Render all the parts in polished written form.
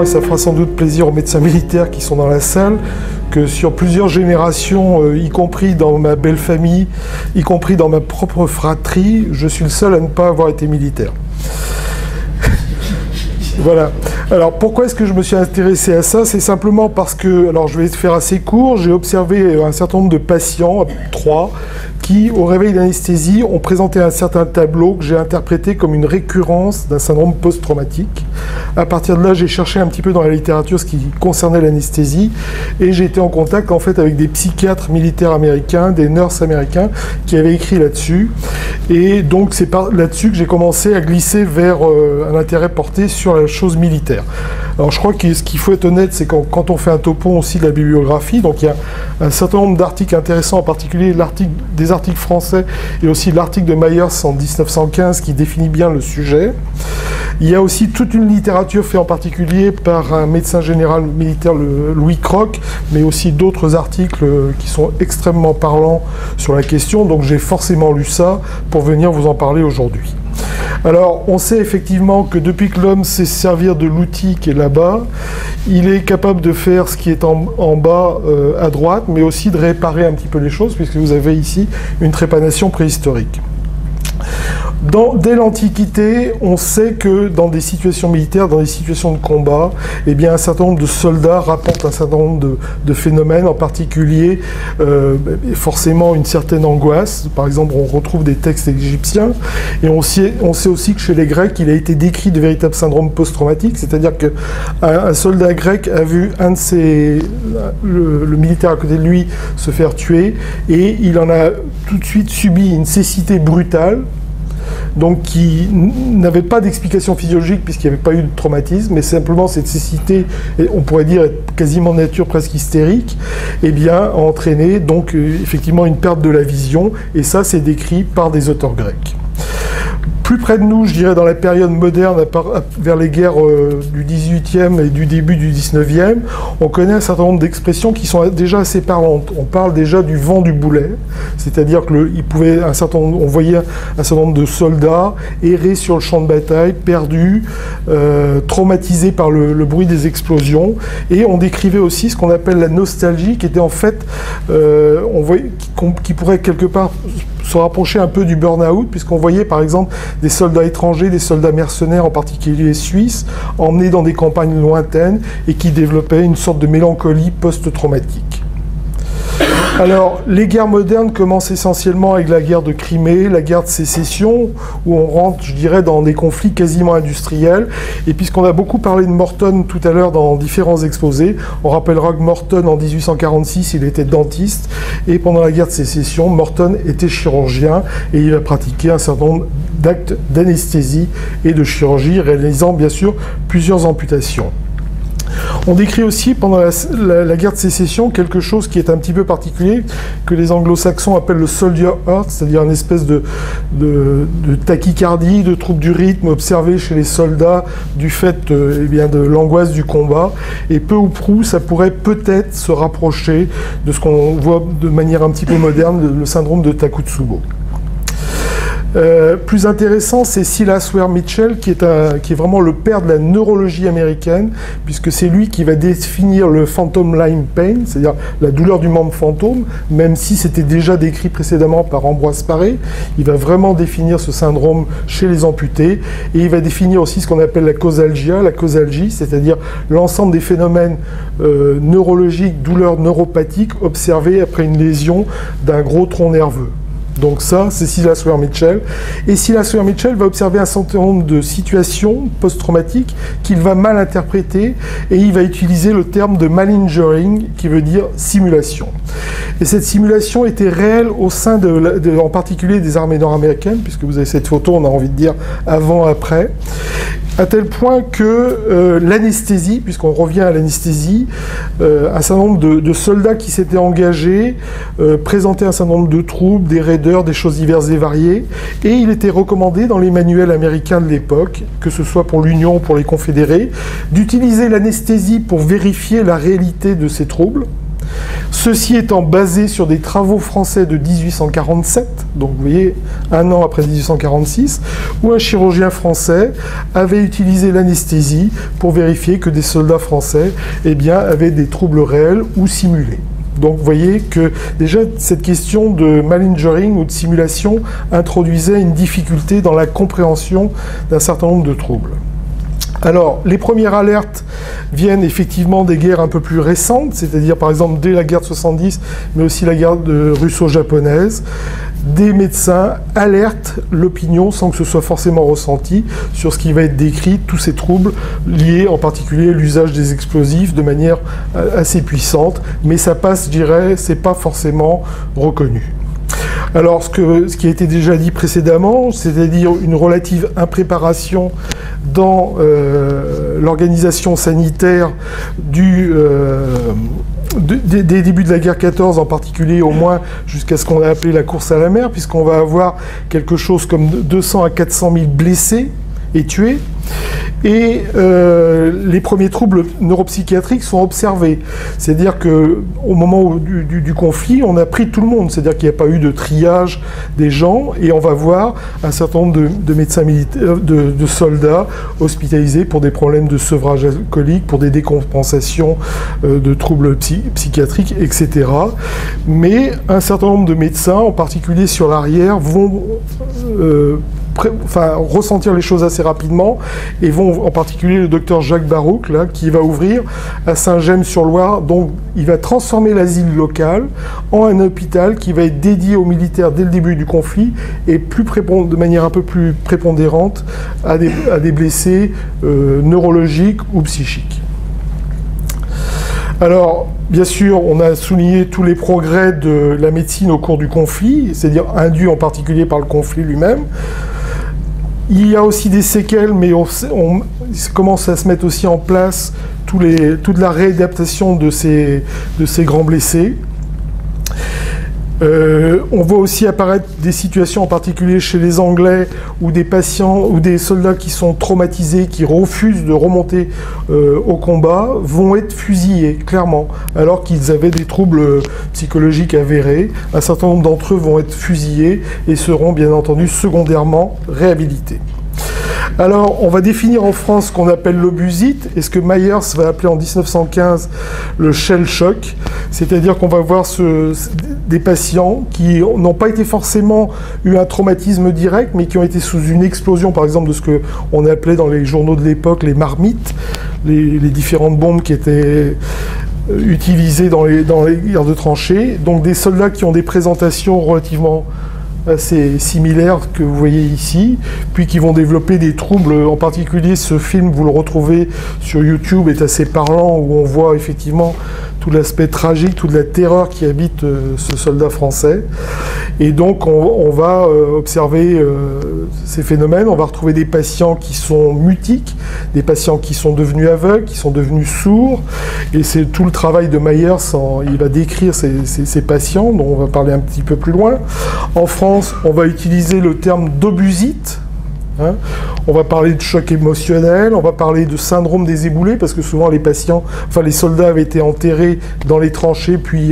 Et ça fera sans doute plaisir aux médecins militaires qui sont dans la salle, que sur plusieurs générations, y compris dans ma belle famille, y compris dans ma propre fratrie, je suis le seul à ne pas avoir été militaire. Voilà. Alors pourquoi est-ce que je me suis intéressé à ça? C'est simplement parce que, alors je vais faire assez court, j'ai observé un certain nombre de patients, 3, qui, au réveil d'anesthésie, ont présenté un certain tableau que j'ai interprété comme une récurrence d'un syndrome post-traumatique. À partir de là, j'ai cherché un petit peu dans la littérature ce qui concernait l'anesthésie, et j'ai été en contact en fait avec des psychiatres militaires américains, des nurses américains, qui avaient écrit là-dessus. Et donc c'est là-dessus que j'ai commencé à glisser vers un intérêt porté sur la chose militaire. Alors je crois que ce qu'il faut être honnête, c'est quand on fait un topo aussi de la bibliographie, donc il y a un certain nombre d'articles intéressants, en particulier des articles français et aussi l'article de Myers en 1915 qui définit bien le sujet. Il y a aussi toute une littérature faite en particulier par un médecin général militaire, Louis Croc, mais aussi d'autres articles qui sont extrêmement parlants sur la question, donc j'ai forcément lu ça pour venir vous en parler aujourd'hui. Alors, on sait effectivement que depuis que l'homme sait servir de l'outil qui est là-bas, il est capable de faire ce qui est en bas à droite, mais aussi de réparer un petit peu les choses, puisque vous avez ici une trépanation préhistorique. Dès l'Antiquité, on sait que dans des situations militaires, dans des situations de combat, eh bien, un certain nombre de soldats rapportent un certain nombre de phénomènes, en particulier forcément une certaine angoisse. Par exemple, on retrouve des textes égyptiens, et on sait aussi que chez les Grecs, il a été décrit de véritables syndromes post-traumatiques, c'est-à-dire qu'un soldat grec a vu le militaire à côté de lui se faire tuer, et il en a tout de suite subi une cécité brutale, donc qui n'avait pas d'explication physiologique puisqu'il n'y avait pas eu de traumatisme, mais simplement cette cécité, on pourrait dire quasiment de nature presque hystérique, eh bien, a entraîné donc effectivement une perte de la vision, et ça c'est décrit par des auteurs grecs. Plus près de nous, je dirais dans la période moderne, vers les guerres du XVIIIe et du début du XIXe, on connaît un certain nombre d'expressions qui sont déjà assez parlantes. On parle déjà du vent du boulet, c'est-à-dire qu'on voyait un certain nombre de soldats errer sur le champ de bataille, perdus, traumatisés par le bruit des explosions, et on décrivait aussi ce qu'on appelle la nostalgie, qui était en fait, qui pourrait quelque part se rapprocher un peu du burn-out, puisqu'on voyait par exemple des soldats étrangers, des soldats mercenaires, en particulier suisses, emmenés dans des campagnes lointaines et qui développaient une sorte de mélancolie post-traumatique. Alors, les guerres modernes commencent essentiellement avec la guerre de Crimée, la guerre de sécession, où on rentre, je dirais, dans des conflits quasiment industriels. Et puisqu'on a beaucoup parlé de Morton tout à l'heure dans différents exposés, on rappellera que Morton, en 1846, il était dentiste, et pendant la guerre de sécession, Morton était chirurgien, et il a pratiqué un certain nombre d'actes d'anesthésie et de chirurgie, réalisant bien sûr plusieurs amputations. On décrit aussi pendant la guerre de sécession quelque chose qui est un petit peu particulier, que les anglo-saxons appellent le soldier heart, c'est-à-dire une espèce de tachycardie, de trouble du rythme observé chez les soldats du fait de l'angoisse du combat. Et peu ou prou, ça pourrait peut-être se rapprocher de ce qu'on voit de manière un petit peu moderne, le syndrome de Takotsubo. Plus intéressant, c'est Silas Ware Mitchell, qui est vraiment le père de la neurologie américaine, puisque c'est lui qui va définir le phantom limb pain, c'est-à-dire la douleur du membre fantôme, même si c'était déjà décrit précédemment par Ambroise Paré. Il va vraiment définir ce syndrome chez les amputés, et il va définir aussi ce qu'on appelle la causalgie, c'est-à-dire l'ensemble des phénomènes neurologiques, douleurs neuropathiques observées après une lésion d'un gros tronc nerveux. Donc ça, c'est Silas Ware Mitchell. Et Silas Ware Mitchell va observer un certain nombre de situations post-traumatiques qu'il va mal interpréter, et il va utiliser le terme de malingering, qui veut dire simulation. Et cette simulation était réelle au sein en particulier des armées nord-américaines, puisque vous avez cette photo, on a envie de dire avant-après, à tel point que l'anesthésie, puisqu'on revient à l'anesthésie, un certain nombre de soldats qui s'étaient engagés présentaient un certain nombre de troubles, des raideurs, des choses diverses et variées, et il était recommandé dans les manuels américains de l'époque, que ce soit pour l'Union ou pour les Confédérés, d'utiliser l'anesthésie pour vérifier la réalité de ces troubles, Ceci étant basé sur des travaux français de 1847, donc vous voyez, un an après 1846, où un chirurgien français avait utilisé l'anesthésie pour vérifier que des soldats français avaient des troubles réels ou simulés. Donc vous voyez que déjà cette question de malingering ou de simulation introduisait une difficulté dans la compréhension d'un certain nombre de troubles. Alors, les premières alertes viennent effectivement des guerres un peu plus récentes, c'est-à-dire par exemple dès la guerre de 70, mais aussi la guerre russo-japonaise. Des médecins alertent l'opinion sans que ce soit forcément ressenti sur ce qui va être décrit, tous ces troubles liés en particulier à l'usage des explosifs de manière assez puissante, mais ça passe, je dirais, c'est pas forcément reconnu. Alors, ce qui a été déjà dit précédemment, c'est-à-dire une relative impréparation dans l'organisation sanitaire des débuts de la guerre 14, en particulier au moins jusqu'à ce qu'on a appelé la course à la mer, puisqu'on va avoir quelque chose comme 200 à 400 000 blessés et tués. Et les premiers troubles neuropsychiatriques sont observés. C'est-à-dire qu'au moment du conflit, on a pris tout le monde. C'est-à-dire qu'il n'y a pas eu de triage des gens. Et on va voir un certain nombre de médecins militaires, de soldats hospitalisés pour des problèmes de sevrage alcoolique, pour des décompensations de troubles psychiatriques, etc. Mais un certain nombre de médecins, en particulier sur l'arrière, vont ressentir les choses assez rapidement et vont, en particulier le docteur Jacques Barouc, là, qui va ouvrir à Saint-James-sur-Loire, donc il va transformer l'asile local en un hôpital qui va être dédié aux militaires dès le début du conflit et de manière un peu plus prépondérante à des blessés neurologiques ou psychiques. Alors, bien sûr, on a souligné tous les progrès de la médecine au cours du conflit, c'est-à-dire induits en particulier par le conflit lui-même. Il y a aussi des séquelles, mais on commence à se mettre aussi en place toute la réadaptation de ces grands blessés. On voit aussi apparaître des situations, en particulier chez les Anglais, où des patients ou des soldats qui sont traumatisés, qui refusent de remonter au combat, vont être fusillés, clairement, alors qu'ils avaient des troubles psychologiques avérés. Un certain nombre d'entre eux vont être fusillés et seront bien entendu secondairement réhabilités. Alors, on va définir en France ce qu'on appelle l'obusite, et ce que Myers va appeler en 1915 le shell shock, c'est-à-dire qu'on va voir des patients qui n'ont pas été forcément eu un traumatisme direct, mais qui ont été sous une explosion, par exemple, de ce qu'on appelait dans les journaux de l'époque les marmites, les différentes bombes qui étaient utilisées dans les guerres de tranchées. Donc des soldats qui ont des présentations relativement assez similaires que vous voyez ici, puis qui vont développer des troubles, en particulier ce film, vous le retrouvez sur YouTube, est assez parlant, où on voit effectivement tout l'aspect tragique, toute la terreur qui habite ce soldat français. Et donc on va observer ces phénomènes, on va retrouver des patients qui sont mutiques, des patients qui sont devenus aveugles, qui sont devenus sourds, et c'est tout le travail de Myers, il va décrire ces patients, dont on va parler un petit peu plus loin. En France, on va utiliser le terme d'obusite. On va parler de choc émotionnel, on va parler de syndrome des éboulés, parce que souvent les soldats avaient été enterrés dans les tranchées puis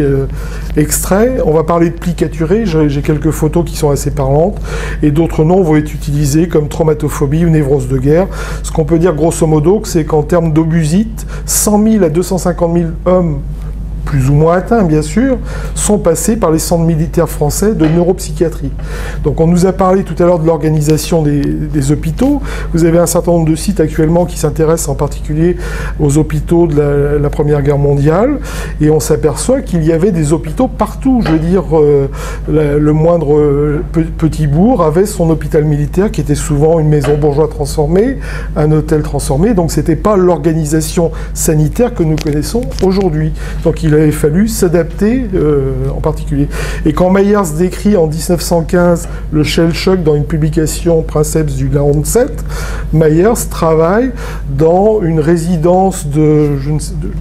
extraits. On va parler de plicaturés, j'ai quelques photos qui sont assez parlantes, et d'autres noms vont être utilisés comme traumatophobie ou névrose de guerre. Ce qu'on peut dire grosso modo, c'est qu'en termes d'obusite, 100 000 à 250 000 hommes, plus ou moins atteints bien sûr, sont passés par les centres militaires français de neuropsychiatrie. Donc on nous a parlé tout à l'heure de l'organisation des hôpitaux. Vous avez un certain nombre de sites actuellement qui s'intéressent en particulier aux hôpitaux de la Première Guerre mondiale, et on s'aperçoit qu'il y avait des hôpitaux partout. Je veux dire, le moindre petit bourg avait son hôpital militaire qui était souvent une maison bourgeoise transformée, un hôtel transformé, donc c'était pas l'organisation sanitaire que nous connaissons aujourd'hui. Donc il avait fallu s'adapter en particulier. Et quand Myers décrit en 1915 le shell shock dans une publication Princeps du 47, Myers travaille dans une résidence de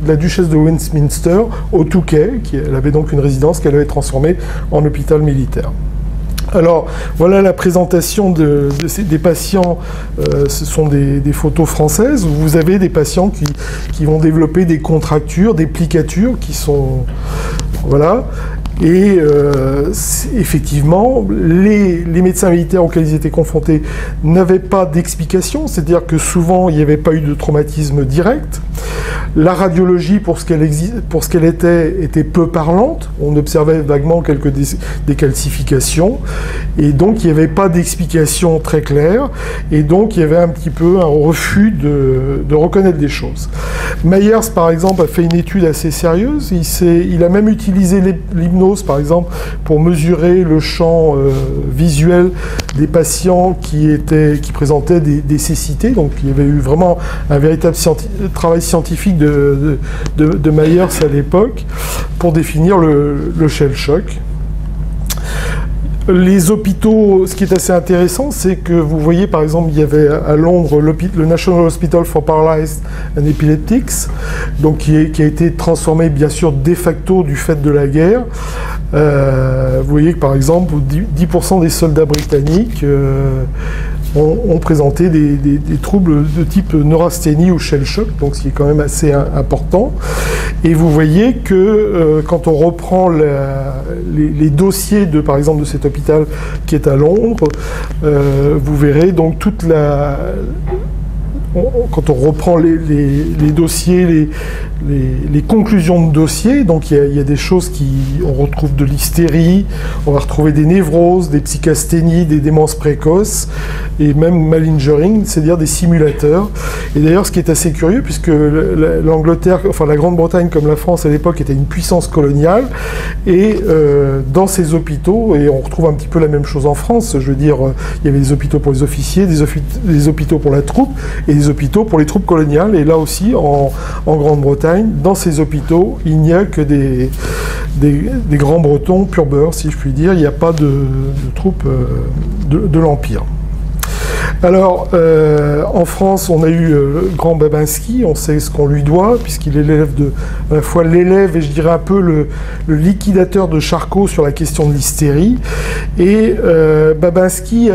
la duchesse de Westminster au Touquet, elle avait donc une résidence qu'elle avait transformée en hôpital militaire. Alors, voilà la présentation des patients. Ce sont des photos françaises où vous avez des patients qui vont développer des contractures, des plicatures qui sont... Voilà. Et effectivement, les médecins militaires auxquels ils étaient confrontés n'avaient pas d'explication, c'est-à-dire que souvent, il n'y avait pas eu de traumatisme direct. La radiologie, pour ce qu'elle était peu parlante. On observait vaguement quelques décalcifications. Et donc, il n'y avait pas d'explication très claire. Et donc, il y avait un petit peu un refus de reconnaître des choses. Myers, par exemple, a fait une étude assez sérieuse. Il a même utilisé l'hypnose, par exemple, pour mesurer le champ visuel des patients qui présentaient des cécités. Donc, il y avait eu vraiment un véritable travail scientifique de Myers à l'époque pour définir le shell shock. Les hôpitaux, ce qui est assez intéressant, c'est que vous voyez, par exemple, il y avait à Londres le National Hospital for Paralyzed and Epileptics, donc qui a été transformé, bien sûr, de facto du fait de la guerre. Vous voyez que, par exemple, 10% des soldats britanniques ont présenté des troubles de type neurasthénie ou shell shock, donc ce qui est quand même assez important. Et vous voyez que quand on reprend les dossiers par exemple de cet hôpital qui est à Londres, vous verrez donc quand on reprend les dossiers, les conclusions de dossiers, donc il y a des choses on retrouve de l'hystérie, on va retrouver des névroses, des psychasthénies, des démences précoces, et même malingering, c'est-à-dire des simulateurs. Et d'ailleurs, ce qui est assez curieux, puisque l'Angleterre, enfin la Grande-Bretagne comme la France à l'époque était une puissance coloniale, et dans ces hôpitaux, et on retrouve un petit peu la même chose en France, je veux dire, il y avait des hôpitaux pour les officiers, des hôpitaux pour la troupe, et des hôpitaux pour les troupes coloniales, et là aussi, en Grande-Bretagne, dans ces hôpitaux, il n'y a que des grands bretons pur beurre, si je puis dire. Il n'y a pas de troupes de l'Empire. Alors, en France, on a eu le grand Babinski, on sait ce qu'on lui doit, puisqu'il est à la fois l'élève et je dirais un peu le liquidateur de Charcot sur la question de l'hystérie. Et Babinski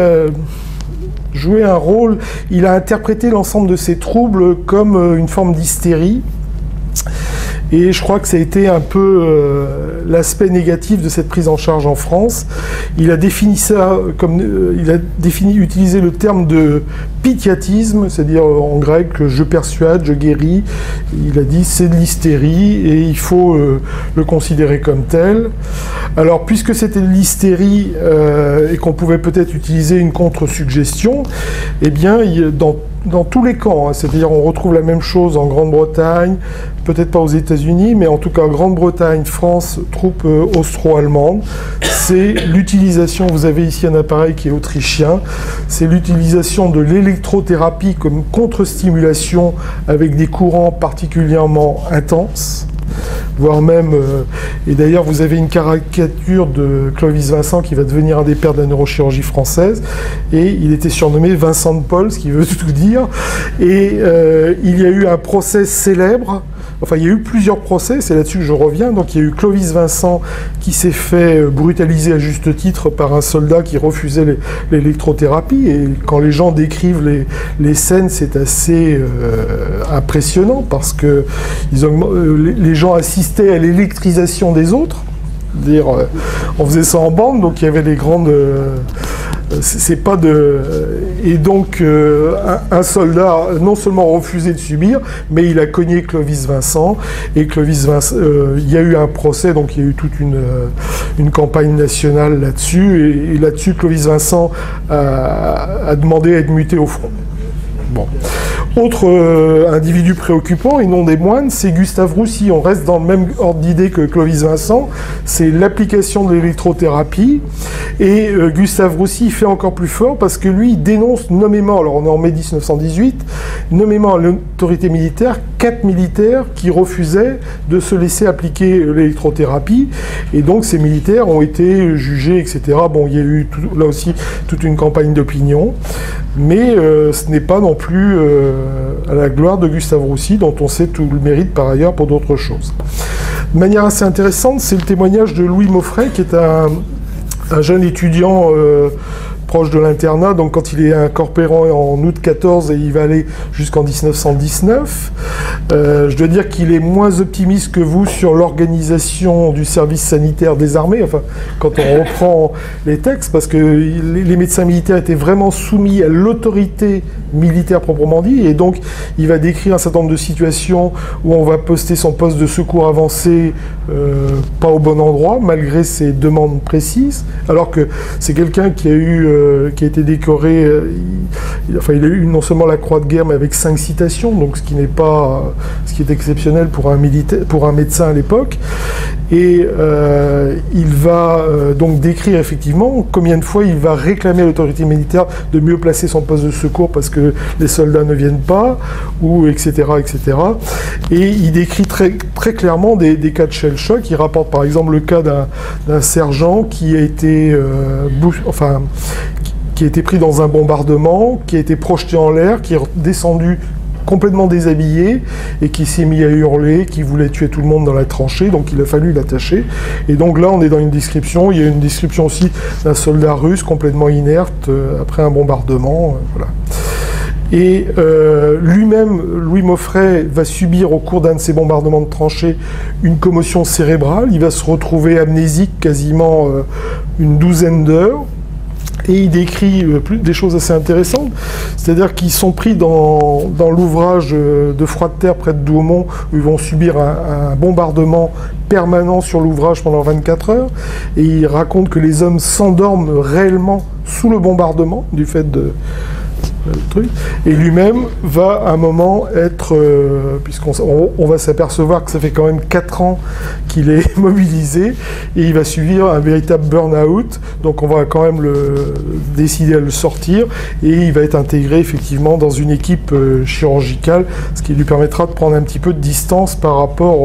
jouait un rôle, il a interprété l'ensemble de ces troubles comme une forme d'hystérie. Et je crois que ça a été un peu l'aspect négatif de cette prise en charge en France. Il a défini ça comme utilisé le terme de pitiatisme, c'est-à-dire en grec je persuade, je guéris. Il a dit c'est de l'hystérie et il faut le considérer comme tel. Alors puisque c'était de l'hystérie et qu'on pouvait peut-être utiliser une contre-suggestion, eh bien dans tous les camps, hein, c'est-à-dire on retrouve la même chose en Grande-Bretagne, peut-être pas aux États-Unis, mais en tout cas Grande-Bretagne, France, troupes austro-allemandes, c'est l'utilisation, vous avez ici un appareil qui est autrichien, c'est l'utilisation de l'électrothérapie comme contre-stimulation avec des courants particulièrement intenses, voire même, et d'ailleurs vous avez une caricature de Clovis Vincent qui va devenir un des pères de la neurochirurgie française, et il était surnommé Vincent de Paul, ce qui veut tout dire, et il y a eu un procès célèbre, enfin il y a eu plusieurs procès, c'est là-dessus que je reviens, donc il y a eu Clovis Vincent qui s'est fait brutaliser à juste titre par un soldat qui refusait l'électrothérapie, et quand les gens décrivent les scènes, c'est assez impressionnant, parce que les gens assistaient à l'électrisation des autres, c'est-à-dire on faisait ça en bande, donc il y avait les grandes... c'est pas de... Et donc, un soldat non seulement refusé de subir, mais il a cogné Clovis Vincent. Et Clovis Vincent, il y a eu un procès, donc il y a eu toute une campagne nationale là-dessus. Et là-dessus, Clovis Vincent a demandé à être muté au front. Bon. Autre individu préoccupant, et non des moindres, c'est Gustave Roussy. On reste dans le même ordre d'idée que Clovis Vincent, c'est l'application de l'électrothérapie. Et Gustave Roussy fait encore plus fort parce que lui, il dénonce nommément, alors on est en mai 1918, nommément à l'autorité militaire, 4 militaires qui refusaient de se laisser appliquer l'électrothérapie. Et donc ces militaires ont été jugés, etc. Bon, il y a eu là aussi toute une campagne d'opinion, mais ce n'est pas non plus à la gloire de Gustave Roussy, dont on sait tout le mérite par ailleurs pour d'autres choses. De manière assez intéressante, c'est le témoignage de Louis Maufray, qui est un un jeune étudiant proche de l'internat, donc quand il est incorporé en août 14 et il va aller jusqu'en 1919. Je dois dire qu'il est moins optimiste que vous sur l'organisation du service sanitaire des armées, enfin, quand on reprend les textes, parce que les médecins militaires étaient vraiment soumis à l'autorité militaire proprement dit, et donc il va décrire un certain nombre de situations où on va poster son poste de secours avancé pas au bon endroit, malgré ses demandes précises, alors que c'est quelqu'un qui a été décoré, il a eu non seulement la Croix de guerre, mais avec 5 citations, donc ce qui est exceptionnel pour un médecin à l'époque. Et il va donc décrire effectivement combien de fois il va réclamer à l'autorité militaire de mieux placer son poste de secours parce que les soldats ne viennent pas, ou etc. etc. Et il décrit très, très clairement des cas de shell shock. Il rapporte par exemple le cas d'un sergent qui a été qui a été pris dans un bombardement, qui a été projeté en l'air, qui est descendu complètement déshabillé et qui s'est mis à hurler, qui voulait tuer tout le monde dans la tranchée, donc il a fallu l'attacher. Et donc là, on est dans une description, il y a une description aussi d'un soldat russe complètement inerte après un bombardement, voilà. Et lui-même, Louis Maufray, va subir au cours d'un de ces bombardements de tranchées une commotion cérébrale, il va se retrouver amnésique quasiment une douzaine d'heures. Et il décrit des choses assez intéressantes, c'est-à-dire qu'ils sont pris dans l'ouvrage de Froid de Terre près de Douaumont, où ils vont subir un bombardement permanent sur l'ouvrage pendant 24 heures, et il raconte que les hommes s'endorment réellement sous le bombardement, du fait de... truc. Et lui-même va à un moment être, puisqu'on va s'apercevoir que ça fait quand même 4 ans qu'il est mobilisé, et il va subir un véritable burn-out, donc on va quand même décider à le sortir, et il va être intégré effectivement dans une équipe chirurgicale, ce qui lui permettra de prendre un petit peu de distance par rapport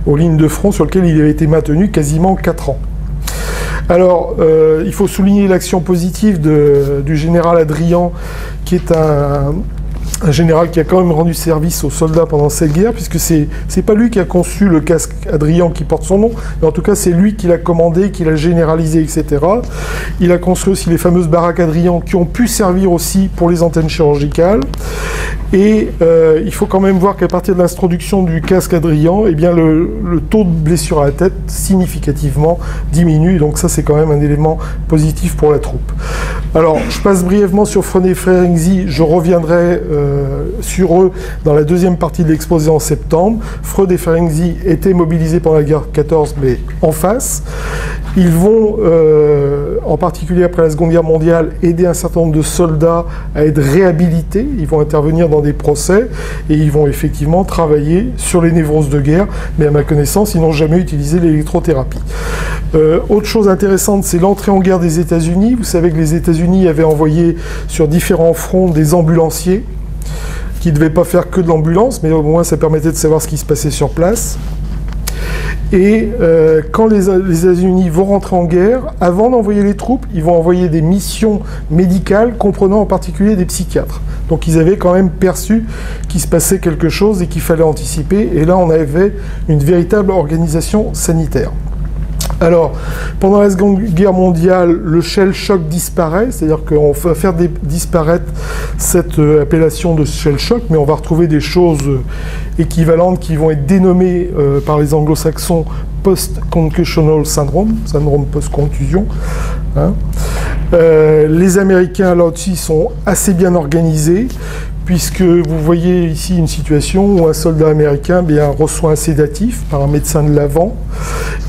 aux lignes de front sur lesquelles il avait été maintenu quasiment 4 ans. Alors, il faut souligner l'action positive du général Adrian, qui est un général qui a quand même rendu service aux soldats pendant cette guerre, puisque c'est pas lui qui a conçu le casque Adrian qui porte son nom, mais en tout cas c'est lui qui l'a commandé, qui l'a généralisé, etc. Il a construit aussi les fameuses baraques Adrian qui ont pu servir aussi pour les antennes chirurgicales. Et il faut quand même voir qu'à partir de l'introduction du casque Adrian, eh bien le taux de blessure à la tête significativement diminue, donc ça c'est quand même un élément positif pour la troupe. Alors, je passe brièvement sur Freund et Ferenczi, je reviendrai sur eux dans la deuxième partie de l'exposé en septembre. Freund et Ferenczi étaient mobilisés pendant la guerre 14, mais en face. Ils vont, en particulier après la Seconde Guerre mondiale, aider un certain nombre de soldats à être réhabilités. Ils vont intervenir dans des procès et ils vont effectivement travailler sur les névroses de guerre, mais à ma connaissance, ils n'ont jamais utilisé l'électrothérapie. Autre chose intéressante, c'est l'entrée en guerre des États-Unis. Vous savez que les États-Unis avaient envoyé sur différents fronts des ambulanciers qui ne devaient pas faire que de l'ambulance, mais au moins ça permettait de savoir ce qui se passait sur place. Et quand les États-Unis vont rentrer en guerre, avant d'envoyer les troupes, ils vont envoyer des missions médicales, comprenant en particulier des psychiatres. Donc ils avaient quand même perçu qu'il se passait quelque chose et qu'il fallait anticiper. Et là, on avait une véritable organisation sanitaire. Alors, pendant la Seconde Guerre mondiale, le shell shock disparaît, c'est-à-dire qu'on va faire disparaître cette appellation de shell shock, mais on va retrouver des choses équivalentes qui vont être dénommées par les anglo-saxons post-concussional syndrome, syndrome post-contusion. Hein. Les Américains, là aussi, sont assez bien organisés, puisque vous voyez ici une situation où un soldat américain reçoit un sédatif par un médecin de l'avant.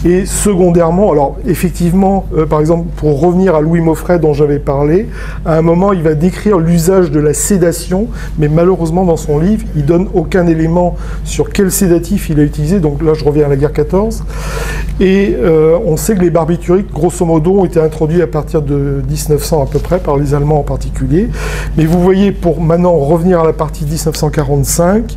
Et secondairement, alors effectivement, par exemple, pour revenir à Louis Maufray dont j'avais parlé, à un moment, il va décrire l'usage de la sédation, mais malheureusement, dans son livre, il ne donne aucun élément sur quel sédatif il a utilisé. Donc là, je reviens à la guerre 14. Et on sait que les barbituriques, grosso modo, ont été introduits à partir de 1900 à peu près, par les Allemands en particulier. Mais vous voyez, pour maintenant revenir à la partie 1945,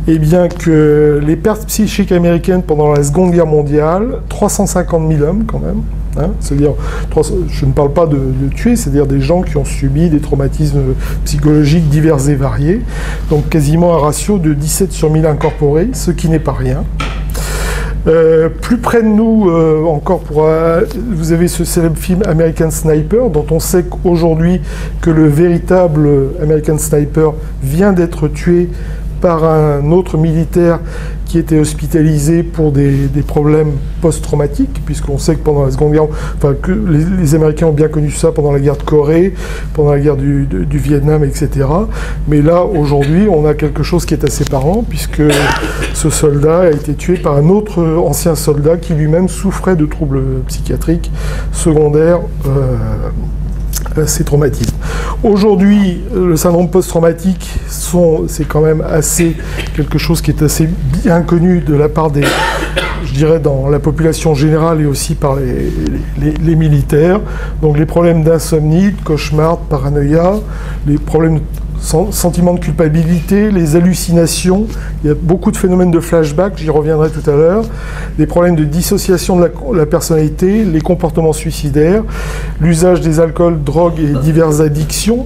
eh bien que les pertes psychiques américaines pendant la Seconde Guerre mondiale, 350 000 hommes quand même, hein, c'est-à-dire, je ne parle pas de tuer, c'est-à-dire des gens qui ont subi des traumatismes psychologiques divers et variés, donc quasiment un ratio de 17 sur 1000 incorporés, ce qui n'est pas rien. Plus près de nous, encore vous avez ce célèbre film American Sniper, dont on sait qu'aujourd'hui que le véritable American Sniper vient d'être tué par un autre militaire qui était hospitalisé pour des problèmes post-traumatiques, puisqu'on sait que pendant la Seconde Guerre, enfin que les Américains ont bien connu ça pendant la guerre de Corée, pendant la guerre du Vietnam, etc. Mais là, aujourd'hui, on a quelque chose qui est assez parlant, puisque ce soldat a été tué par un autre ancien soldat qui lui-même souffrait de troubles psychiatriques secondaires ces traumatismes. Aujourd'hui, le syndrome post-traumatique, c'est quand même quelque chose qui est assez bien connu de la part je dirais, dans la population générale et aussi par les militaires. Donc les problèmes d'insomnie, de cauchemar, de paranoïa, les problèmes de sentiment de culpabilité, les hallucinations, il y a beaucoup de phénomènes de flashback, j'y reviendrai tout à l'heure, des problèmes de dissociation de la personnalité, les comportements suicidaires, l'usage des alcools, drogues et diverses addictions.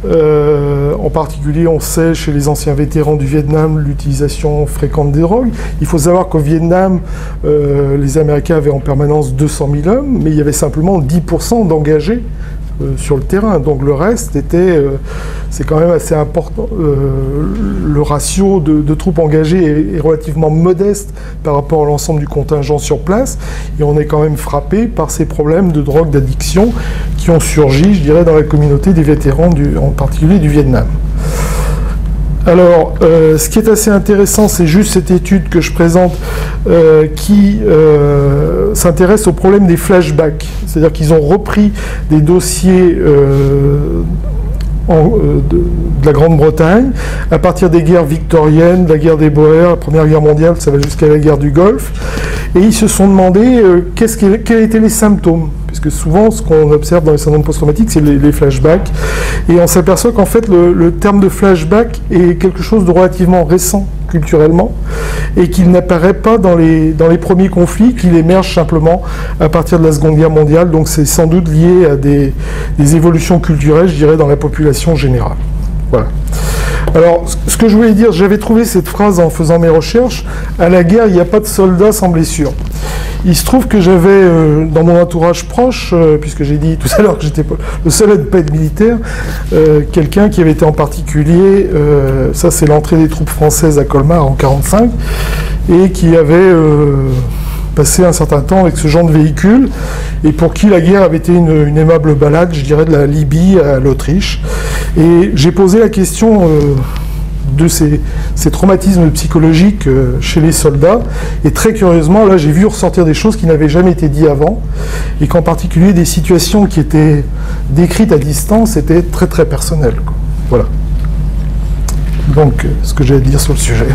En particulier, on sait chez les anciens vétérans du Vietnam l'utilisation fréquente des drogues. Il faut savoir qu'au Vietnam, les Américains avaient en permanence 200 000 hommes, mais il y avait simplement 10% d'engagés sur le terrain. Donc le reste c'est quand même assez important. Le ratio de troupes engagées est relativement modeste par rapport à l'ensemble du contingent sur place, et on est quand même frappé par ces problèmes de drogue, d'addiction qui ont surgi, je dirais, dans la communauté des vétérans, en particulier du Vietnam. Alors, ce qui est assez intéressant, c'est juste cette étude que je présente qui s'intéresse au problème des flashbacks. C'est-à-dire qu'ils ont repris des dossiers de la Grande-Bretagne à partir des guerres victoriennes, de la guerre des Boers, la Première Guerre mondiale, ça va jusqu'à la guerre du Golfe. Et ils se sont demandé quels étaient les symptômes. Puisque souvent, ce qu'on observe dans les syndromes post-traumatiques, c'est les flashbacks. Et on s'aperçoit qu'en fait, le terme de flashback est quelque chose de relativement récent culturellement, et qu'il n'apparaît pas dans les premiers conflits, qu'il émerge simplement à partir de la Seconde Guerre mondiale. Donc c'est sans doute lié à des évolutions culturelles, je dirais, dans la population générale. Voilà. Alors, ce que je voulais dire, j'avais trouvé cette phrase en faisant mes recherches: à la guerre, il n'y a pas de soldats sans blessure. Il se trouve que j'avais dans mon entourage proche, puisque j'ai dit tout à l'heure que j'étais le seul à ne pas être militaire, quelqu'un qui avait été en particulier, ça c'est l'entrée des troupes françaises à Colmar en 1945, et qui avait passé un certain temps avec ce genre de véhicule, et pour qui la guerre avait été une aimable balade, je dirais, de la Libye à l'Autriche. Et j'ai posé la question de ces traumatismes psychologiques chez les soldats, et très curieusement, là j'ai vu ressortir des choses qui n'avaient jamais été dites avant, et qu'en particulier des situations qui étaient décrites à distance étaient très très personnelles, quoi. Voilà. Donc, ce que j'ai à dire sur le sujet.